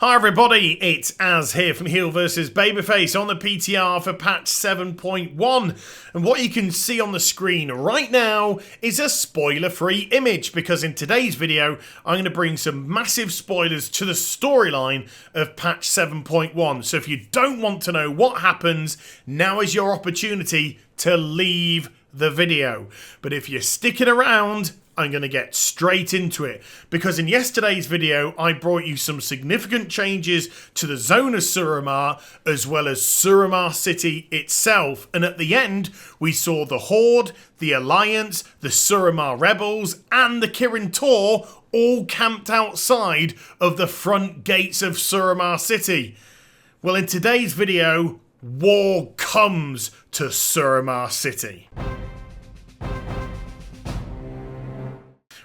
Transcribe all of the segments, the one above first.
Hi everybody, it's Az here from HeelvsBabyface on the PTR for patch 7.1, and what you can see on the screen right now is a spoiler-free image, because in today's video I'm going to bring some massive spoilers to the storyline of patch 7.1, so if you don't want to know what happens, now is your opportunity to leave the video. But if you're sticking around, I'm going to get straight into it, because in yesterday's video I brought you some significant changes to the zone of Suramar as well as Suramar City itself, and at the end we saw the Horde, the Alliance, the Suramar Rebels and the Kirin Tor all camped outside of the front gates of Suramar City. Well, in today's video, war comes to Suramar City.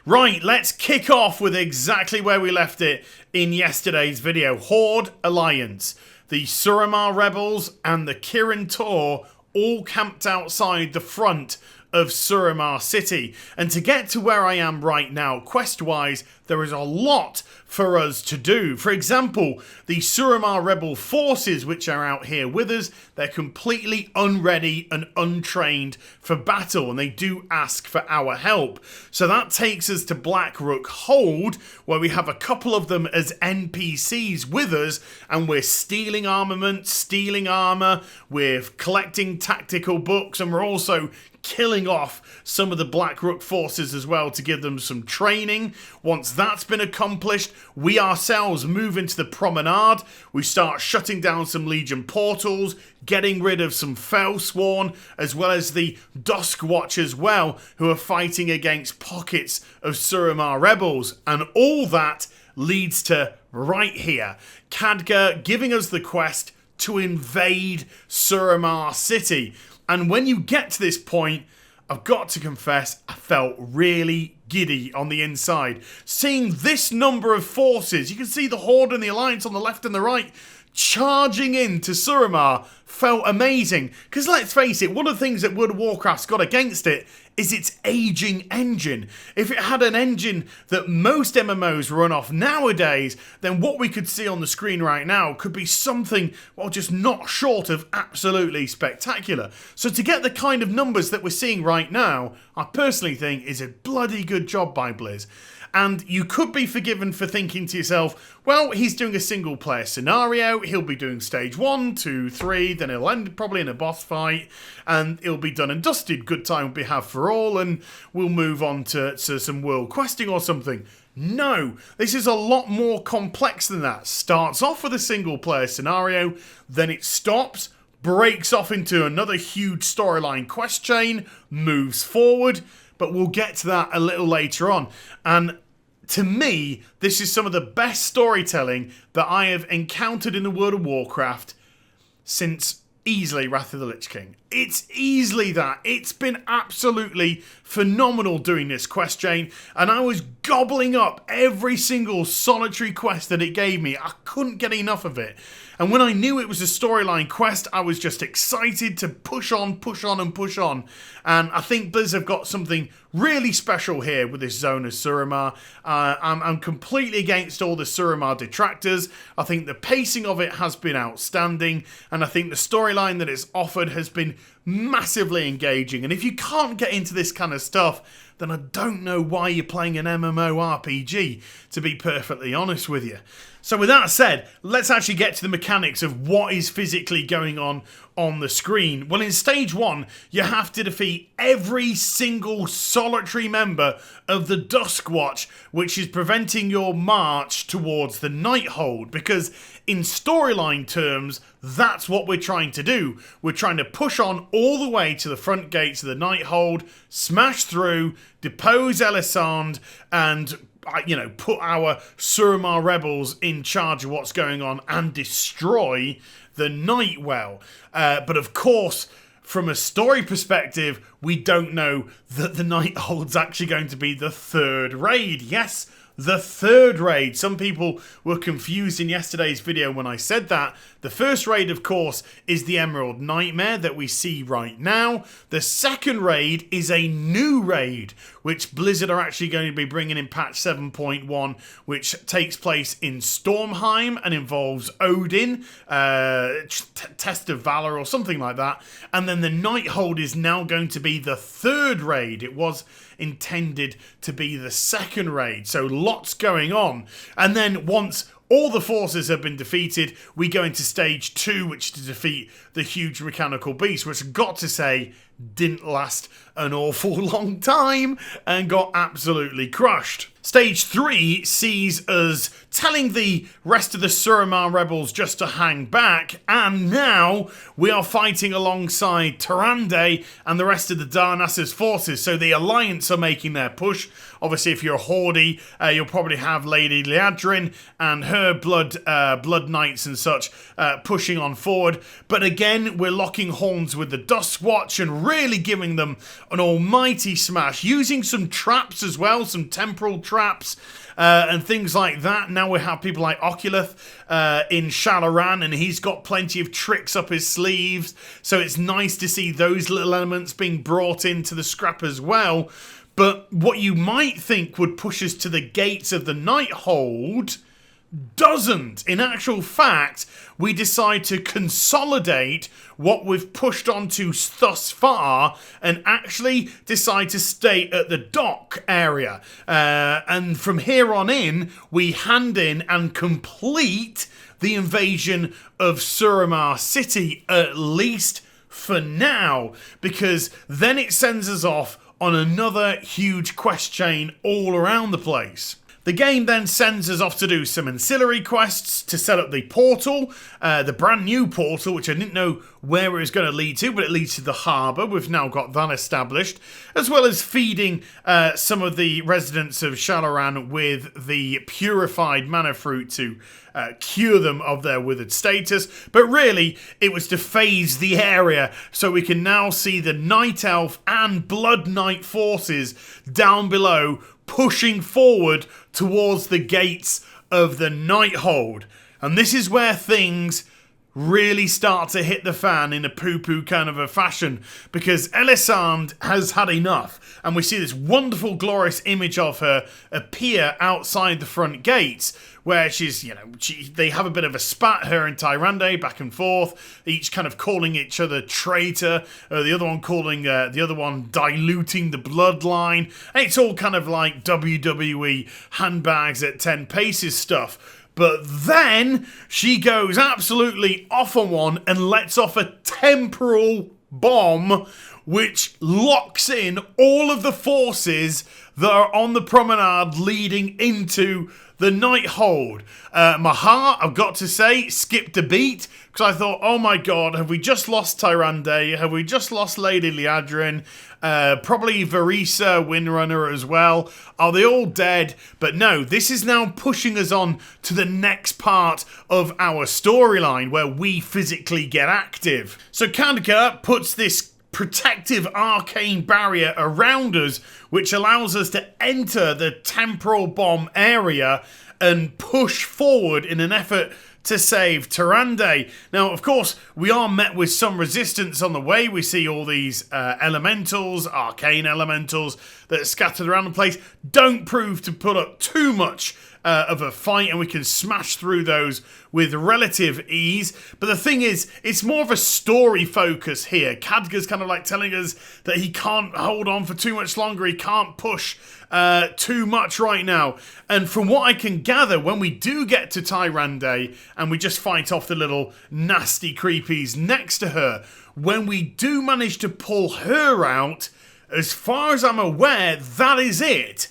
Right, let's kick off with exactly where we left it in yesterday's video. Horde, Alliance, the Suramar Rebels and the Kirin Tor all camped outside the front of Suramar City. And to get to where I am right now, quest-wise, there is a lot for us to do. For example, the Suramar Rebel forces which are out here with us, they're completely unready and untrained for battle, and they do ask for our help. So that takes us to Blackrook Hold, where we have a couple of them as NPCs with us, and we're stealing armament, stealing armor, we're collecting tactical books, and we're also killing off some of the Blackrook forces as well to give them some training. Once that's been accomplished, we ourselves move into the promenade. We start shutting down some Legion portals, getting rid of some Fellsworn, as well as the Duskwatch as well, who are fighting against pockets of Suramar Rebels. And all that leads to right here, Khadgar giving us the quest to invade Suramar City. And when you get to this point, I've got to confess, I felt really giddy on the inside. Seeing this number of forces, you can see the Horde and the Alliance on the left and the right, charging into Suramar felt amazing. Because let's face it, one of the things that World of Warcraft's got against it is its aging engine. If it had an engine that most MMOs run off nowadays, then what we could see on the screen right now could be something, well, just not short of absolutely spectacular. So to get the kind of numbers that we're seeing right now, I personally think is a bloody good job by Blizz. And you could be forgiven for thinking to yourself, well, he's doing a single player scenario, he'll be doing stage 1, 2, 3, then he'll end probably in a boss fight, and it'll be done and dusted, good time will be had for all, and we'll move on to some world questing or something. No, this is a lot more complex than that. Starts off with a single player scenario, then it stops, breaks off into another huge storyline quest chain, moves forward, but we'll get to that a little later on. And to me, this is some of the best storytelling that I have encountered in the World of Warcraft since easily Wrath of the Lich King. It's easily that. It's been absolutely phenomenal doing this quest chain, and I was gobbling up every single solitary quest that it gave me. I couldn't get enough of it. And when I knew it was a storyline quest, I was just excited to push on, and push on. And I think Blizz have got something really special here with this zone of Suramar. I'm completely against all the Suramar detractors. I think the pacing of it has been outstanding, and I think the storyline that it's offered has been massively engaging. And if you can't get into this kind of stuff, then I don't know why you're playing an MMORPG, to be perfectly honest with you. So with that said, let's actually get to the mechanics of what is physically going on the screen. Well, in stage 1, you have to defeat every single solitary member of the Duskwatch, which is preventing your march towards the Nighthold, because in storyline terms, that's what we're trying to do. We're trying to push on all the way to the front gates of the Nighthold, smash through, depose Elisande, and put our Suramar Rebels in charge of what's going on and destroy the Nightwell. But of course, from a story perspective, we don't know that the Nighthold's actually going to be the third raid. Yes, the third raid. Some people were confused in yesterday's video when I said that. The first raid, of course, is the Emerald Nightmare that we see right now. The second raid is a new raid, which Blizzard are actually going to be bringing in patch 7.1, which takes place in Stormheim and involves Odin, Test of Valor or something like that. And then the Nighthold is now going to be the third raid. It was intended to be the second raid, so lots going on. And then once all the forces have been defeated, we go into stage 2, which is to defeat the huge mechanical beast, which I've got to say didn't last an awful long time and got absolutely crushed. Stage 3 sees us telling the rest of the Suramar rebels just to hang back, and now we are fighting alongside Tyrande and the rest of the Darnassus forces. So the Alliance are making their push. Obviously, if you're a Horde, you'll probably have Lady Liadrin and her blood knights and such pushing on forward. But again, we're locking horns with the Duskwatch and really giving them an almighty smash, using some traps as well, some temporal traps and things like that. Now we have people like Oculus in Shalaran, and he's got plenty of tricks up his sleeves, so it's nice to see those little elements being brought into the scrap as well. But what you might think would push us to the gates of the Nighthold doesn't. In actual fact, we decide to consolidate what we've pushed onto thus far and actually decide to stay at the dock area. And from here on in, we hand in and complete the invasion of Suramar City, at least for now, because then it sends us off on another huge quest chain all around the place. The game then sends us off to do some ancillary quests to set up the portal, the brand new portal, which I didn't know where it was going to lead to, but it leads to the harbour. We've now got that established, as well as feeding some of the residents of Shalaran with the purified mana fruit to cure them of their withered status. But really, it was to phase the area so we can now see the Night Elf and Blood Knight forces down below pushing forward towards the gates of the Nighthold. And this is where things really start to hit the fan in a poo-poo kind of a fashion, because Elisande has had enough, and we see this wonderful glorious image of her appear outside the front gates, where she's, they have a bit of a spat, her and Tyrande, back and forth, each kind of calling each other traitor, the other one calling the other one diluting the bloodline, and it's all kind of like WWE handbags at 10 paces stuff. But then she goes absolutely off on one and lets off a temporal bomb which locks in all of the forces that are on the promenade leading into the Nighthold. My heart, I've got to say, skipped a beat, because I thought, oh my god, have we just lost Tyrande? Have we just lost Lady Liadrin? Probably Varisa, Windrunner as well. Are they all dead? But no, this is now pushing us on to the next part of our storyline, where we physically get active. So Khadgar puts this protective arcane barrier around us, which allows us to enter the temporal bomb area and push forward in an effort to save Tyrande. Now, of course, we are met with some resistance on the way. We see all these elementals, arcane elementals, that are scattered around the place. Don't prove to put up too much of a fight, and we can smash through those with relative ease. But the thing is, it's more of a story focus here. Khadgar's kind of like telling us that he can't hold on for too much longer. He can't push too much right now. And from what I can gather, when we do get to Tyrande and we just fight off the little nasty creepies next to her, when we do manage to pull her out, as far as I'm aware, that is it.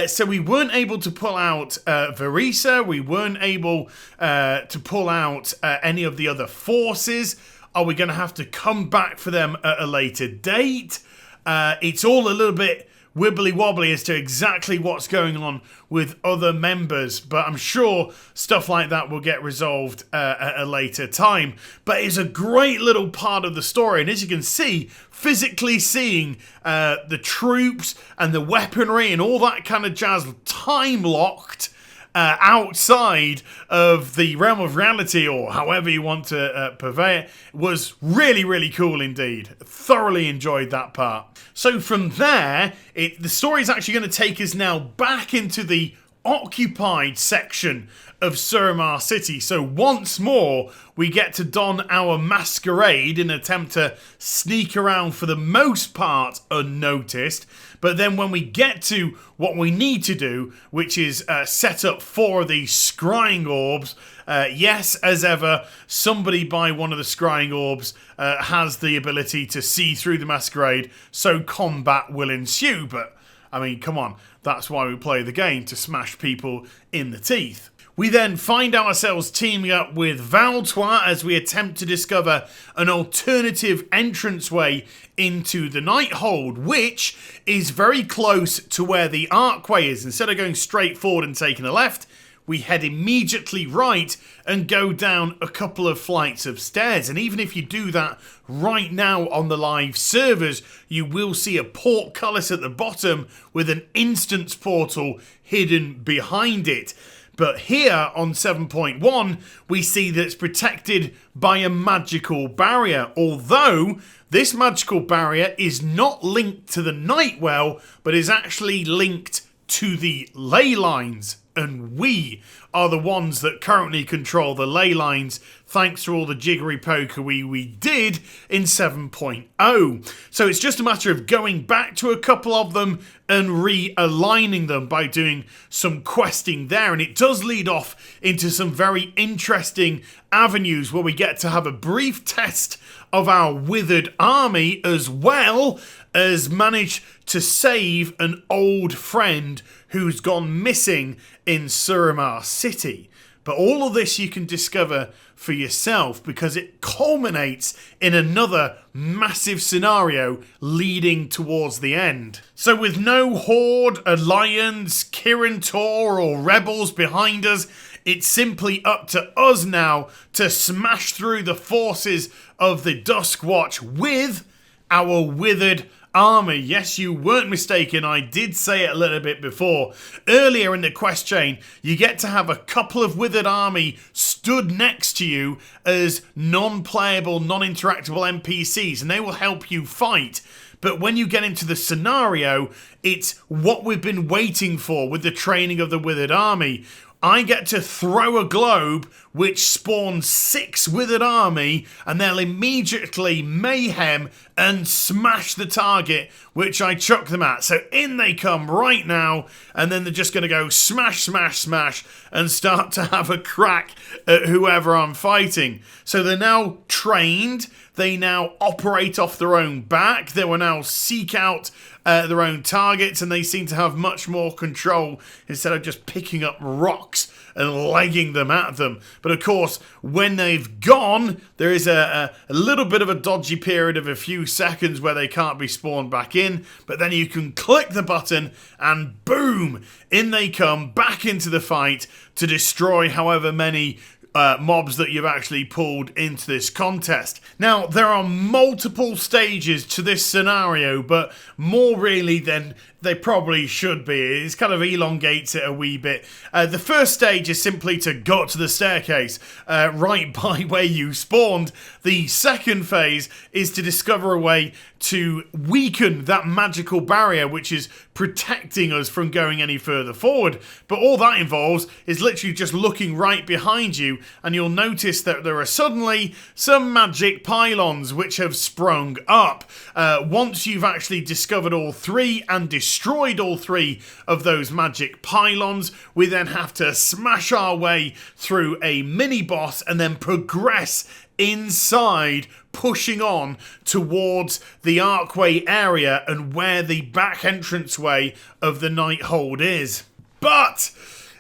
So we weren't able to pull out Varisa, we weren't able to pull out any of the other forces. Are we going to have to come back for them at a later date? It's all a little bit wibbly wobbly as to exactly what's going on with other members, but I'm sure stuff like that will get resolved at a later time. But it's a great little part of the story, and as you can see, physically seeing the troops and the weaponry and all that kind of jazz time locked outside of the realm of reality, or however you want to purvey it, was really, really cool indeed. Thoroughly enjoyed that part. So from there, the story is actually going to take us now back into the occupied section of Suramar City. So once more, we get to don our masquerade in an attempt to sneak around for the most part unnoticed. But then when we get to what we need to do, which is set up 4 of these scrying orbs, yes, as ever, somebody by one of the scrying orbs has the ability to see through the masquerade, so combat will ensue. But, I mean, come on, that's why we play the game, to smash people in the teeth. We then find ourselves teaming up with Valtois as we attempt to discover an alternative entranceway into the Nighthold, which is very close to where the archway is. Instead of going straight forward and taking a left, we head immediately right and go down a couple of flights of stairs. And even if you do that right now on the live servers, you will see a portcullis at the bottom with an instance portal hidden behind it. But here on 7.1, we see that it's protected by a magical barrier, although this magical barrier is not linked to the Nightwell, but is actually linked to the ley lines. And we are the ones that currently control the ley lines, thanks to all the jiggery pokery we did in 7.0. So it's just a matter of going back to a couple of them and realigning them by doing some questing there. And it does lead off into some very interesting avenues where we get to have a brief test of our Withered army, as well as manage to save an old friend who's gone missing in Suramar City. But all of this you can discover for yourself, because it culminates in another massive scenario leading towards the end. So with no Horde, Alliance, Kirin Tor or Rebels behind us, it's simply up to us now to smash through the forces of the Duskwatch with our Withered army. Yes, you weren't mistaken, I did say it a little bit before. Earlier in the quest chain, you get to have a couple of Withered army stood next to you as non-playable, non-interactable NPCs, and they will help you fight. But when you get into the scenario, it's what we've been waiting for with the training of the Withered army. I get to throw a globe which spawns 6 Withered army, and they'll immediately mayhem and smash the target which I chuck them at. So in they come right now, and then they're just going to go smash, smash, smash, and start to have a crack at whoever I'm fighting. So they're now trained. They now operate off their own back. They will now seek out their own targets, and they seem to have much more control instead of just picking up rocks and legging them at them. But of course, when they've gone, there is a little bit of a dodgy period of a few seconds where they can't be spawned back in, but then you can click the button and boom, in they come back into the fight to destroy however many mobs that you've actually pulled into this contest. Now, there are multiple stages to this scenario, but more really than they probably should be. It kind of elongates it a wee bit. The first stage is simply to go up to the staircase right by where you spawned. The second phase is to discover a way to weaken that magical barrier which is protecting us from going any further forward. But all that involves is literally just looking right behind you, and you'll notice that there are suddenly some magic pylons which have sprung up. Once you've actually discovered all 3 and destroyed all 3 of those magic pylons, we then have to smash our way through a mini boss and then progress inside, pushing on towards the archway area and where the back entranceway of the Nighthold is. But,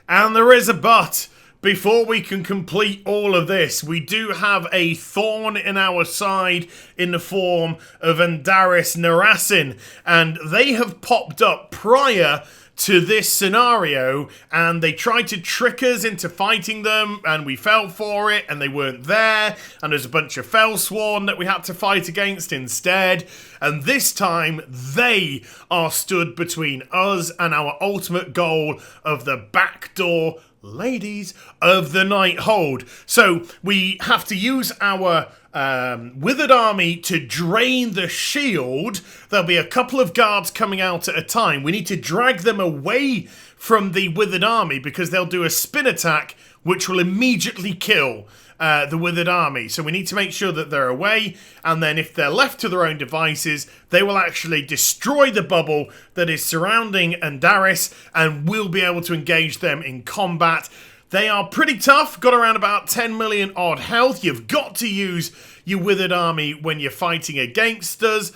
and there is a but before we can complete all of this, we do have a thorn in our side in the form of Andaris Narasin, and they have popped up prior to this scenario, and they tried to trick us into fighting them, and we fell for it, and they weren't there, and there's a bunch of Fellsworn that we had to fight against instead, and this time they are stood between us and our ultimate goal of the backdoor ladies of the Nighthold. So we have to use our Withered army to drain the shield. There'll be a couple of guards coming out at a time. We need to drag them away from the Withered army because they'll do a spin attack which will immediately kill the Withered army. So we need to make sure that they're away, and then if they're left to their own devices, they will actually destroy the bubble that is surrounding Andaris, and we'll be able to engage them in combat. They are pretty tough, got around about 10 million odd health. You've got to use your Withered army when you're fighting against us.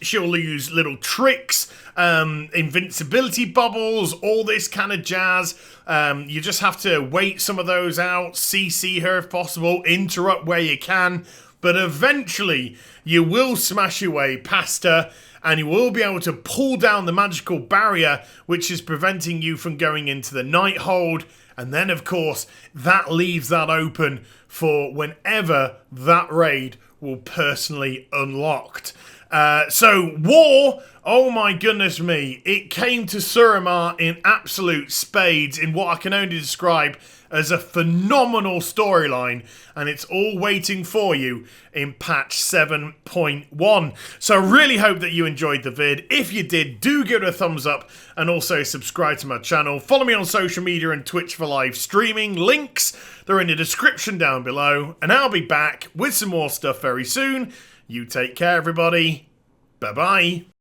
She'll use little tricks, invincibility bubbles, all this kind of jazz. You just have to wait some of those out, CC her if possible, interrupt where you can. But eventually, you will smash your way past her, and you will be able to pull down the magical barrier which is preventing you from going into the Nighthold. And then, of course, that leaves that open for whenever that raid will personally unlocked. So, war, oh my goodness me, it came to Suramar in absolute spades in what I can only describe as a phenomenal storyline, and it's all waiting for you in patch 7.1. So I really hope that you enjoyed the vid. If you did, do give it a thumbs up and also subscribe to my channel. Follow me on social media and Twitch for live streaming. Links, they're in the description down below, and I'll be back with some more stuff very soon. You take care, everybody. Bye-bye.